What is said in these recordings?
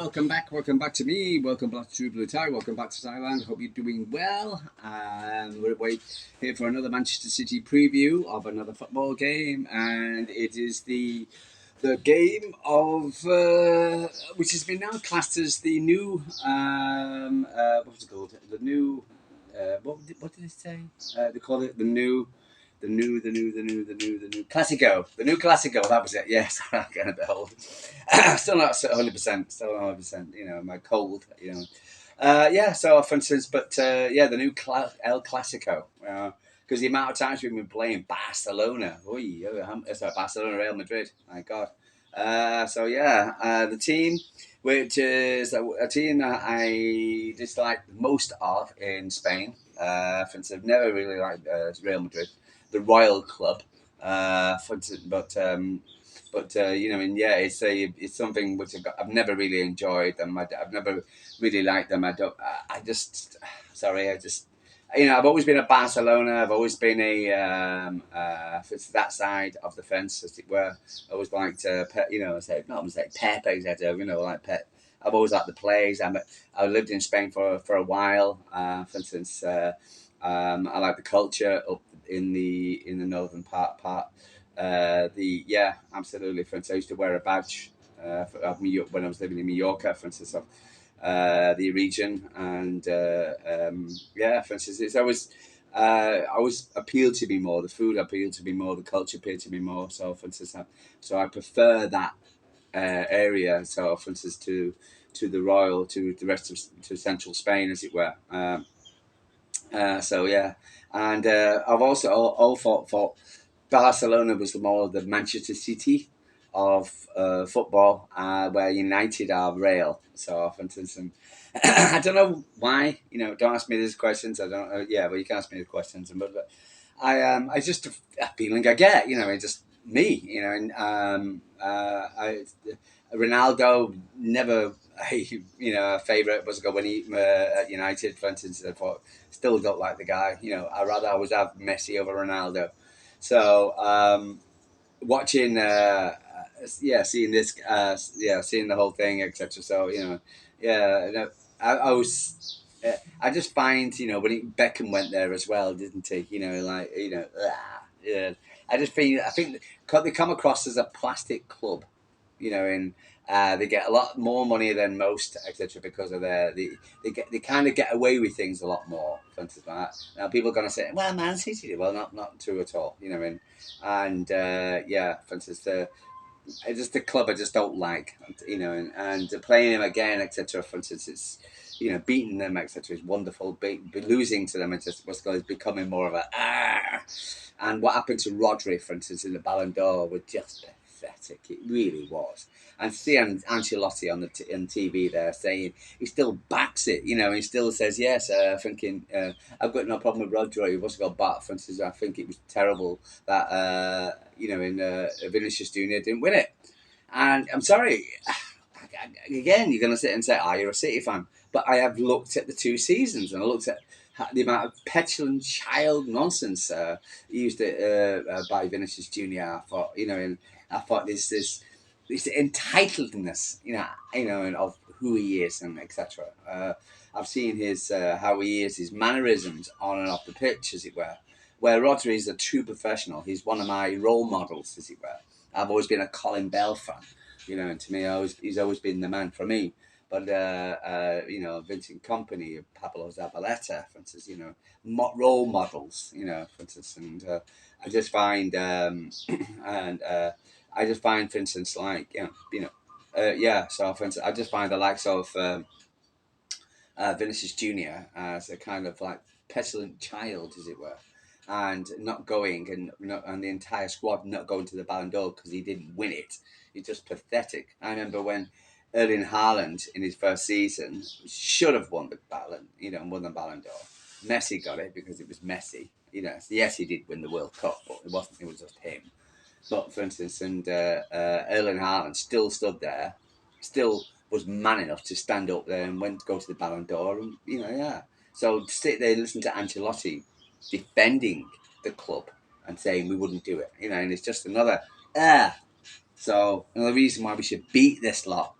welcome back to me, welcome back to Blue Tie, welcome back to Thailand. Hope you're doing well. We're here for another Manchester City preview of another football game, and it is the game of which has been now classed as the new what's it called? The new what did it say? They call it the new Classico. The new Classico, that was it. Yes, I'm getting a bit old. Still not 100%. Still not 100%. My cold. Yeah. So, for instance, the new El Clasico. Because the amount of times we've been playing Barcelona. Sorry, Barcelona, Real Madrid. My God. The team, which is a team that I dislike most of in Spain. For instance, I've never really liked Real Madrid, the Royal Club. For instance, it's something which I've never really enjoyed them. I've never really liked them. I've always been a Barcelona. I've always been if it's that side of the fence, as it were. I always liked, Pepe, like Pep. I've always liked the plays. I lived in Spain for a while. For instance, I like the culture up in the northern part. Absolutely. For instance, I used to wear a badge when I was living in Mallorca, for instance, of the region, and for instance, it's always appealed to me more. The food appealed to me more. The culture appealed to me more. So, for instance, I prefer that area. So, for instance, to the Royal, to the rest of to central Spain, as it were. And I've also all thought Barcelona was more the Manchester City of football, where United are Real. So, for instance, I don't know why. Don't ask me these questions. I don't. Well, you can ask me the questions, but I just a feeling I get. It's just me. Ronaldo never. A favourite was when he at United, for instance. I thought still don't like the guy. I rather always have Messi over Ronaldo. So watching, seeing this, seeing the whole thing, etc. So I was. I just find when Beckham went there as well, didn't he? Yeah. I think they come across as a plastic club, in. They get a lot more money than most, etc., because of they kind of get away with things a lot more. For instance, like that. Now people are going to say, "Well, Man City." Well, not true at all. For instance, it's just the club I just don't like. And playing them again, etc. For instance, it's beating them, etc. is wonderful. Losing to them, it's just is becoming more of a ah. And what happened to Rodri, for instance, in the Ballon d'Or was just pathetic. It really was. And see Ancelotti on TV there saying he still backs it. He still says yes. Thinking I've got no problem with Rodri. He wasn't got back. For instance, I think it was terrible that Vinicius Junior didn't win it. And I'm sorry. Again, you're going to sit and say, you're a City fan. But I have looked at the 2 seasons and I looked at the amount of petulant child nonsense used by Vinicius Junior. I thought, and I thought this entitledness, of who he is and etc. I've seen his how he is, his mannerisms on and off the pitch, as it were. Where Rodri is a true professional. He's one of my role models, as it were. I've always been a Colin Bell fan, and to me, he's always been the man for me. But Vincent Kompany, Pablo Zabaleta, for instance, role models, for instance, and I just find for instance, like So, for instance, I just find the likes of Vinicius Junior as a kind of like petulant child, as it were, and not going, and the entire squad not going to the Ballon d'Or because he didn't win it. It's just pathetic. I remember when Erling Haaland in his first season should have won the Ballon, won the Ballon d'Or. Messi got it because it was Messi. Yes, he did win the World Cup, but it wasn't. It was just him. But for instance, and Erling Haaland still stood there, still was man enough to stand up there and went to go to the Ballon d'Or, and So to sit there and listen to Ancelotti defending the club and saying we wouldn't do it, and it's just another. So another reason why we should beat this lot,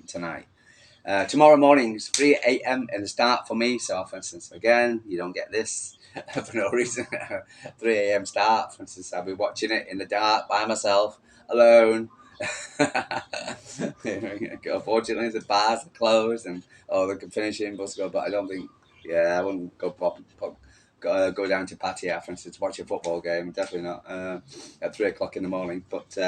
tonight. Tomorrow morning is 3 a.m. in the start for me. So, for instance, again, you don't get this for no reason. 3 a.m. start. For instance, I'll be watching it in the dark by myself, alone. Unfortunately, the bars are closed and they can finish in bus go. But I don't think, I wouldn't go down to Pattaya, for instance, to watch a football game. Definitely not at 3 o'clock in the morning. But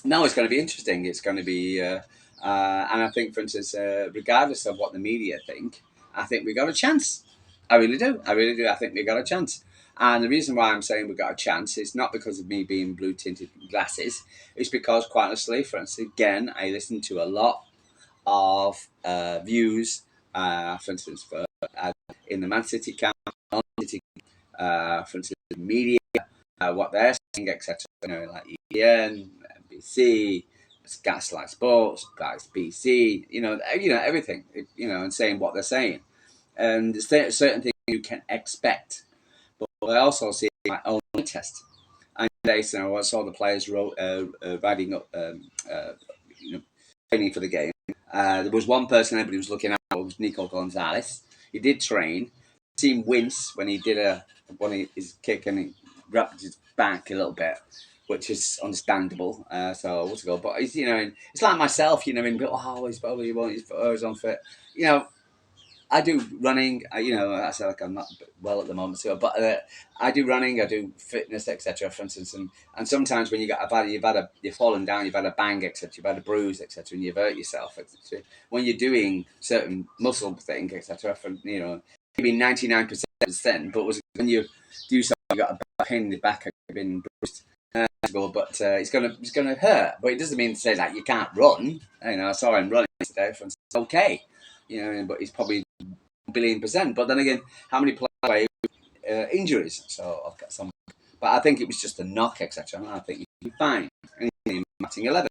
no, it's going to be interesting. It's going to be, and I think, for instance, regardless of what the media think, I think we got a chance. I really do. I really do. I think we got a chance. And the reason why I'm saying we got a chance is not because of me being blue tinted glasses. It's because, quite honestly, for instance, again, I listen to a lot of views, for instance, in the Man City camp, City, for instance, the media, what they're saying, etc. Like EN, NBC, Gaslight Sports, Guys BC, everything, and saying what they're saying, and there's certain things you can expect, but I also see my own test. And today, so I saw the players riding up, training for the game. There was one person everybody was looking at, was Nico Gonzalez. He did train. Seen wince when he did his kick and he grabbed his back a little bit, which is understandable. So what's it called? But he's, it's like myself, he's probably he's unfit. I do running. I say like I'm not well at the moment, so but I do running. I do fitness, etc. For instance, and sometimes when you've fallen down, you've had a bang, etc. You've had a bruise, etc. And you've hurt yourself, etc. When you're doing certain muscle thing, etc. For maybe 99%, but when you do something, you got a pain in the back, I've been bruised. But it's gonna hurt. But it doesn't mean to say that you can't run. I saw him running today. It's okay. But he's probably billion%. But then again, how many players play injuries? So I've got some. But I think it was just a knock, etc. I think you'd be fine. In matching 11.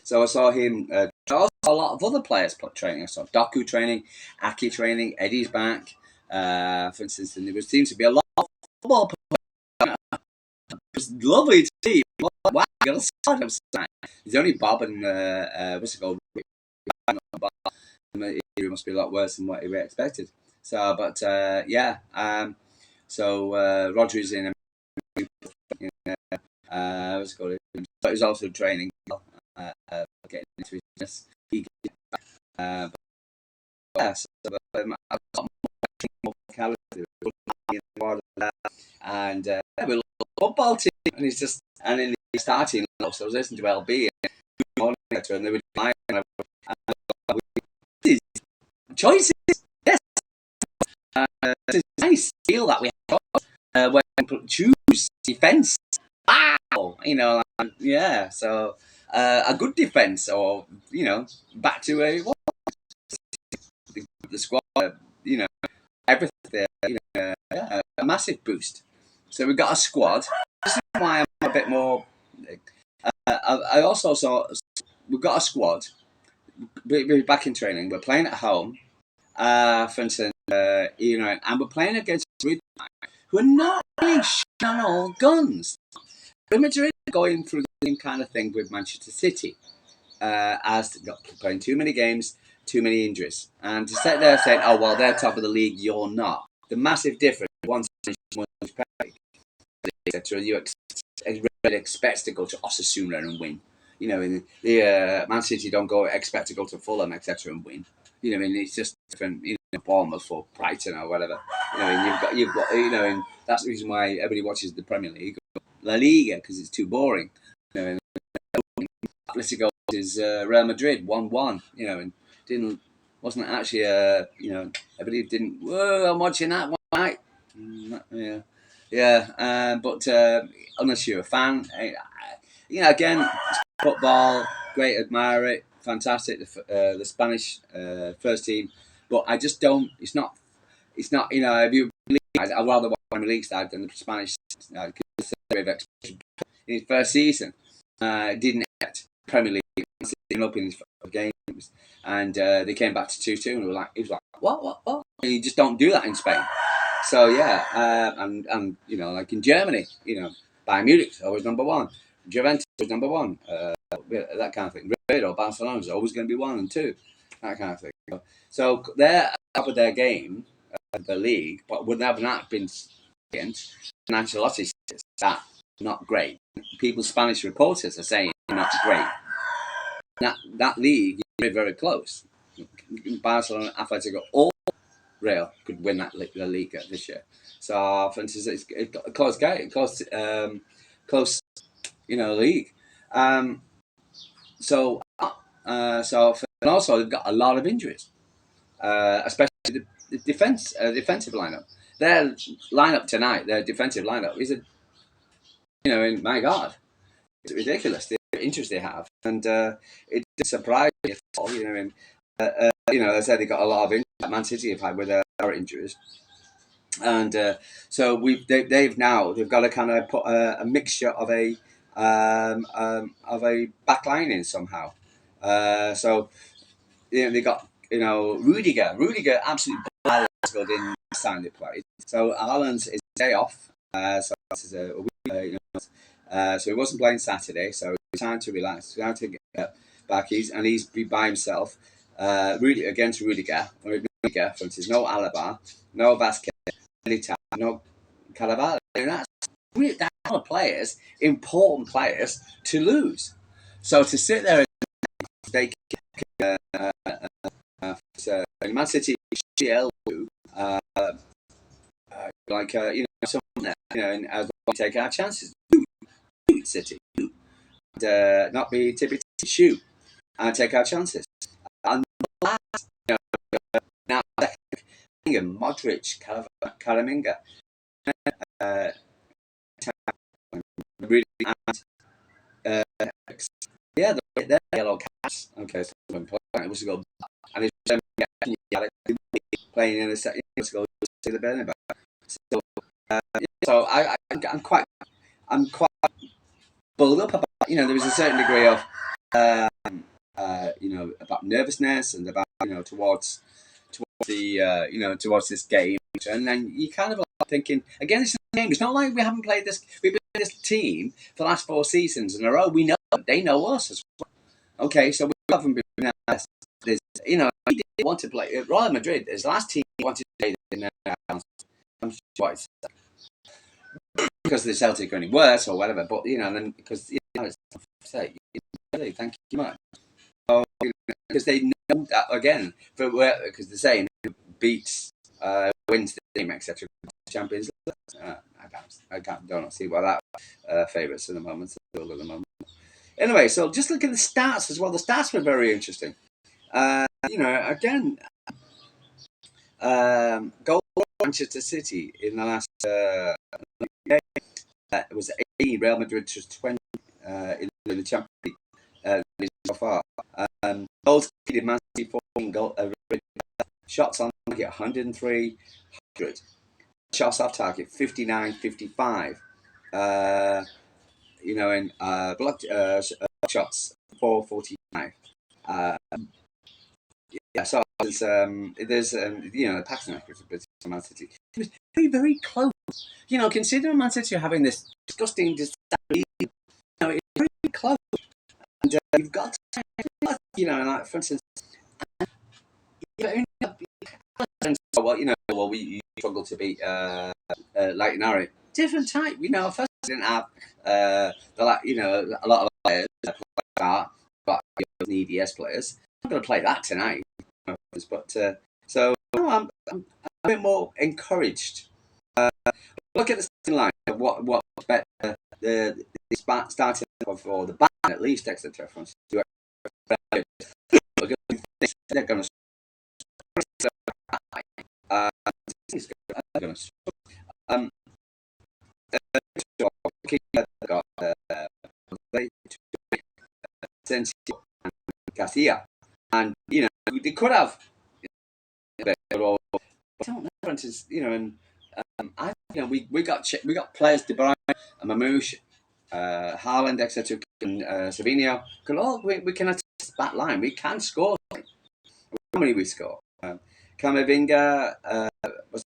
So I saw him. I saw a lot of other players training. I saw Doku training, Aki training, Eddie's back. For instance, and there seems to be a lot of football players. It was lovely to see. Wow, I got a side of that. There's only Bob and what's it called? It must be a lot worse than what we expected. So, but Roger's in. What's it called? But he's also training. Getting into his I've got more and we're a football team, and he's just in the starting. So I was listening to LB and they were flying. Choices, yes. It's a nice deal that we have when people choose defence. Wow, yeah. So a good defence, or back to the squad. Everything. A massive boost. So we've got a squad. This is why I'm a bit more. I also saw we've got a squad. We're back in training. We're playing at home. For instance, and we're playing against Madrid, who are not really on all guns. Real Madrid are going through the same kind of thing with Manchester City, as playing too many games, too many injuries, and to sit there saying, "Oh well, they're top of the league, you're not." The massive difference. One's etc. You really expects to go to Osasuna and win. In the Man City don't expect to go to Fulham, etc. and win. It's just different. Bournemouth or Brighton or whatever. You've got. And that's the reason why everybody watches the Premier League, La Liga, because it's too boring. El-Clasico is Real Madrid 1-1. And wasn't actually everybody didn't. Whoa, I'm watching that one night. But unless you're a fan, again, football, great, admire it, fantastic. The Spanish first team, but I just don't. It's not. If you, I'd rather watch the Premier League side than the Spanish. In his first season, didn't get Premier League up in his games, and they came back to 2-2, and he was like, what? And you just don't do that in Spain. So and like in Germany, Bayern Munich always number one. Juventus was number one. That kind of thing. Madrid or Barcelona is always going to be 1 and 2. That kind of thing. So they're up with their game, the league, but would have not been against Ancelotti. That not great. People, Spanish reporters are saying not great. That league is very, very close. Barcelona, Atletico, all Real could win that La Liga this year. So, for instance, it's a close game, close, league. Um, and also they've got a lot of injuries, especially the defensive lineup. Their lineup tonight, their defensive lineup is my God, it's ridiculous the injuries they have, and it surprised me at all. As I said, they got a lot of injuries. Man City have had with their injuries, and so they've got to kind of put a mixture of a back line in somehow. They got Rudiger. Rudiger absolutely good in the time they played. So Alan's is day off. So this is a week. So he wasn't playing Saturday. So it's time to relax. Time to get back. He's be by himself. Against Rudiger. Rudiger, for instance, no Alaba, no Vasquez, no Carvalho. That's a lot of players, important players, to lose. So to sit there and they Man City CL someone there, and as we take our chances, City, and not be tippy shoot and take our chances. And last, now Modric, Caraminga, really, they're yellow cards. Okay, so it was a goal, and it's playing in the second goal to the Bernabeu. So I'm quite built up about. There was a certain degree of about nervousness and about towards towards this game, and then you kind of like thinking again, it's the game. It's not like we haven't played this. We've been playing this team for the last 4 seasons in a row. We know them. They know us as well. Okay, so we haven't been. He didn't want to play Real Madrid. Is the last team he wanted to play in. I'm sure because the Celtic are any worse or whatever, but then because it's say really thank you much. Because they know that again because they're saying beats wins the team etc. Champions League. Don't see why that favourites at the moment. Anyway, so just look at the stats as well. The stats were very interesting. Again, goal Manchester City in the last game. It was 18. Real Madrid was 20 in the Champions League so far. Goals conceded, Man City 14 shots on target 103, 100 shots off target 59-55. Blocked shots 445. So there's the passing accuracy of Man City. It was very, very close. Considering Man City are having this disgusting, it's very close. And you've got to, like for instance, we struggle to beat Leighton Orient. Different type, first didn't have a lot of players that play but EDS players. I'm going to play that tonight, but I'm a bit more encouraged. Look at the starting line. What's better? The starting or the back at least, etc. They're going to. Garcia, and they could have. I don't know. And we got players De Bruyne, Mamouche, Haaland, etc. And Savinho. We can attack that line. We can score. How many we score? Camavinga was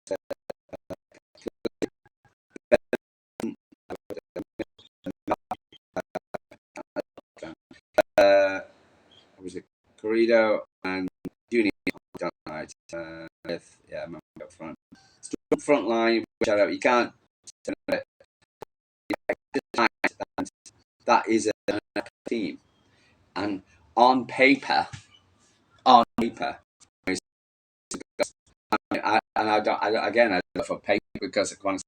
Corrido and Junior down the side. I'm up front. Strong front line. Shout out. You can't. And that is a team. And on paper, I don't for paper because I want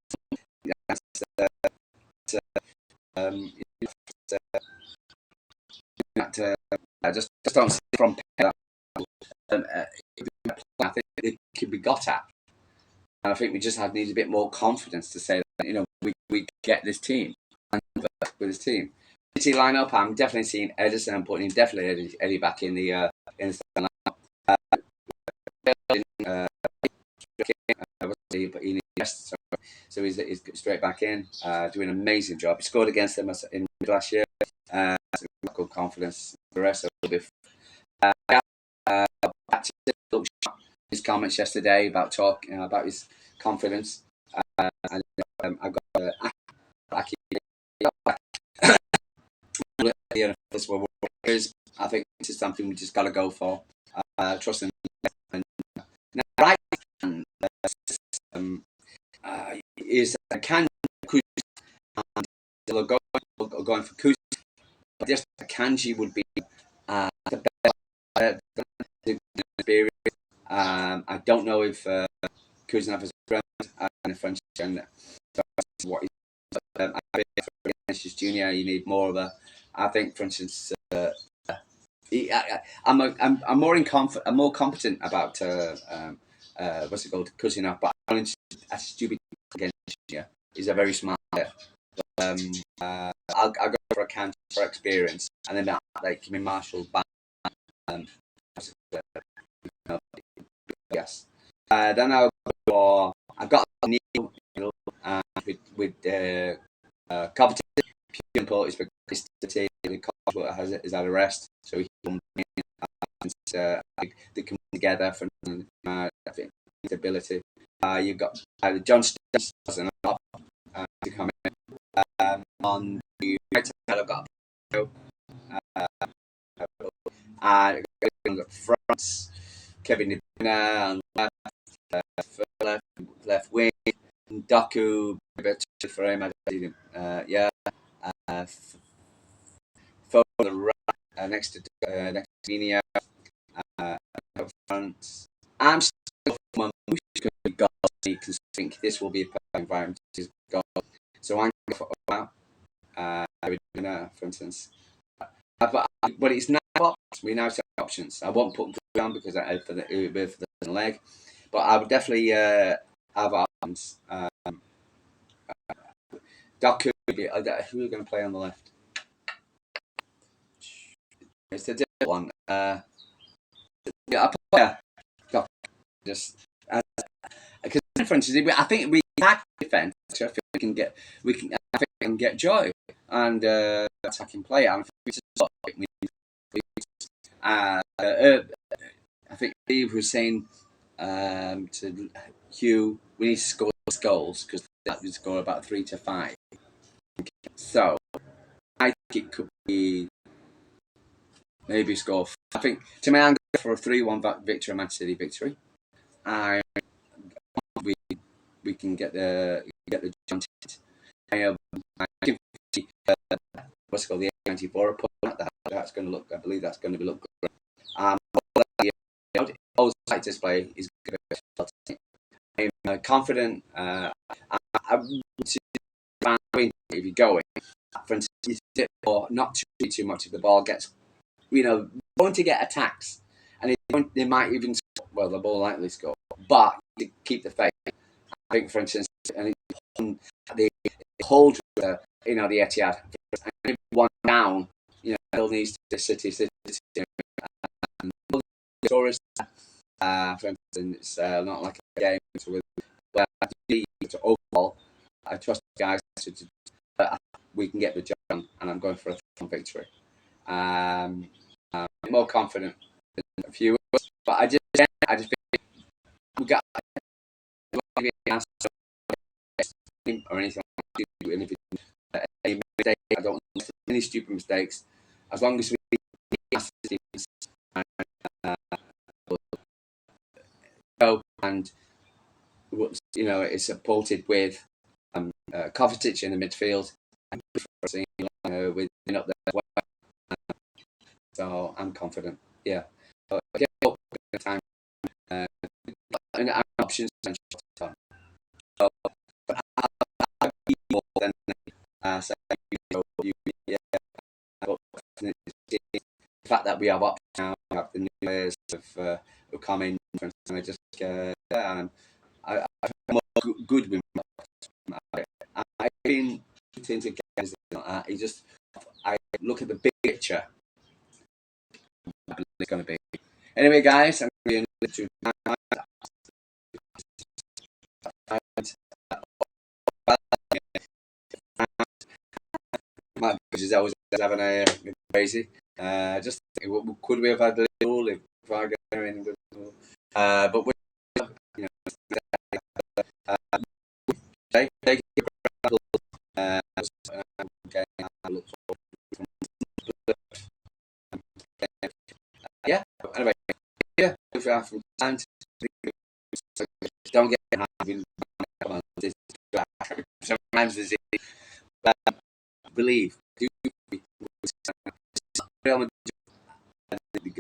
I just don't see from paper. I think it could be got at, and I think we just need a bit more confidence to say that we get this team with this team. City lineup, I'm definitely seeing Edison. I'm putting definitely Eddie back in the lineup. But he needs so he's straight back in, doing an amazing job. He scored against them in last year. Good confidence. The rest will be. His comments yesterday about talking about his confidence. I got I think this is something we just got to go for. Trust him. Right. Is can going for Kuz, but just Kanji would be the best experience. I don't know if Kuznetsov is a friend and a French and what he's I think for against junior you need more of a. I think, for instance, I'm more competent about what's it called, Kuznetsov, but a stupid against junior. He's a very smart player. I'll go for a Kanji for experience, and then give me Marshall back. Yes. Then I'll go for. I've got a new with competition. Pupil is because the coach is at a rest, so he can they come together for I think stability. You've got John Stones to come in. On the right side, I've got France, Kevin De Bruyne on left wing, Doku for him. For the right next to Nina up front. I'm still going to go because I think this will be a perfect environment to go. So I'm going for for instance. But it's now options. We now have options. I won't put down because for the leg, but I would definitely have options. Doku, who are we going to play on the left? It's a different one. I play Doku just because the difference is I think we attack defense. So I think we can get joy and attacking play. And I think Steve was saying to Hugh, we need to score goals because that would score about 3 to 5. So I think it could be maybe score. I think to me, I'm going for a 3-1 victory, a Manchester City victory. We can get the jump. What's it called, the 94 opponent. That's going to look. I believe that's going to look good. Always like display is good. I'm confident. If you're going, for instance, not too much of the ball gets, going to get attacks, and they might even score. Well, they'll more likely score, but to keep the faith. I think, for instance, the hold the Etihad, and one down, still needs to City. For instance, it's not like a game where I need to overall. I trust the guys we can get the job done, and I'm going for a victory. I'm more confident than a few, but I just think we got or anything. Any mistake, I don't want any stupid mistakes. As long as we and is supported with Kovacic in the midfield, and with up there as well. So I'm confident. Yeah. So, again, time and options. So, but I be more than say, yeah. But the fact that we have options now, we have the new players who come in, and I just I'm good with. I've been into games like that. I look at the big picture. It's going to be. Anyway, guys, I'm going to Matt is always having a crazy. Just could we have had a little if I get in with, but we, uh, take it. Okay, I look yeah. Anyway, yeah. From time to don't get happy. Sometimes there's believe. Real Madrid,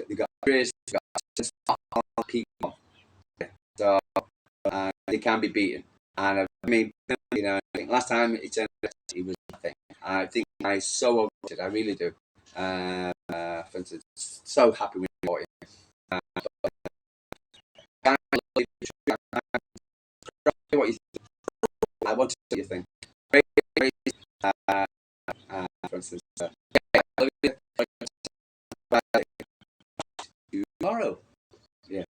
they got players, they got people, so they can be beaten. And I mean, I think last time it was nothing. I think I so overrated. I really do. For instance, so happy with what what you think. I want to see what you think. For instance, tomorrow. Yeah.